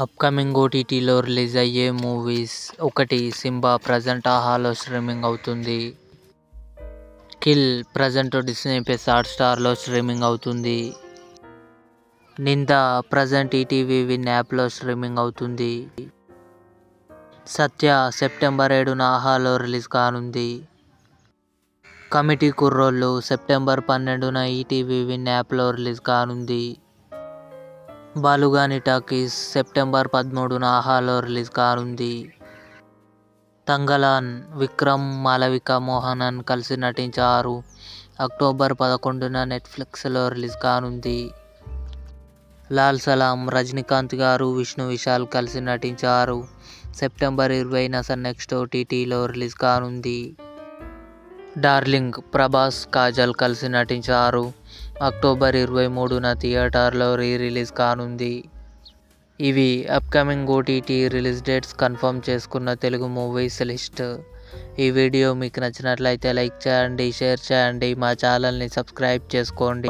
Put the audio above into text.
Upcoming ఓటీటీలో release అయ్యే movies: 1. Simbaa present ఆహాలో స్ట్రీమింగ్ అవుతుంది. కిల్ ప్రజెంట్ డిస్నీ ప్లస్ హాట్‌స్టార్లో స్ట్రీమింగ్ అవుతుంది. నింద ప్రజెంట్ ఈటీవీ విన్ యాప్లో స్ట్రీమింగ్ అవుతుంది. సత్య సెప్టెంబర్ 7న ఆహాలో రిలీజ్ కానుంది. కమిటీ కుర్రోళ్ళు సెప్టెంబర్ 12న ఈటీవీ విన్ యాప్లో రిలీజ్ కానుంది. బాలుగాని టాకీస్ సెప్టెంబర్ 13న ఆహాలో రిలీజ్ కానుంది. తంగలాన్ విక్రమ్, మాళవిక మోహనన్ కలిసి నటించారు. అక్టోబర్ 11న నెట్ఫ్లిక్స్లో రిలీజ్ కానుంది. లాల్ సలాం రజనీకాంత్ గారు, విష్ణు విశాల్ కలిసి నటించారు. సెప్టెంబర్ 20న సన్ నెక్స్ట్ ఓటీటీలో రిలీజ్ కానుంది. డార్లింగ్ ప్రభాస్, కాజల్ కలిసి నటించారు. అక్టోబర్ 23న థియేటర్లో రిలీజ్ కానుంది. ఇవి upcoming OTT release dates confirm చేసుకున్న తెలుగు మూవీస్ లిస్ట్. ఈ వీడియో మీకు నచ్చినట్లయితే లైక్ చేయండి, షేర్ చేయండి, మా ఛానల్ని సబ్స్క్రైబ్ చేసుకోండి.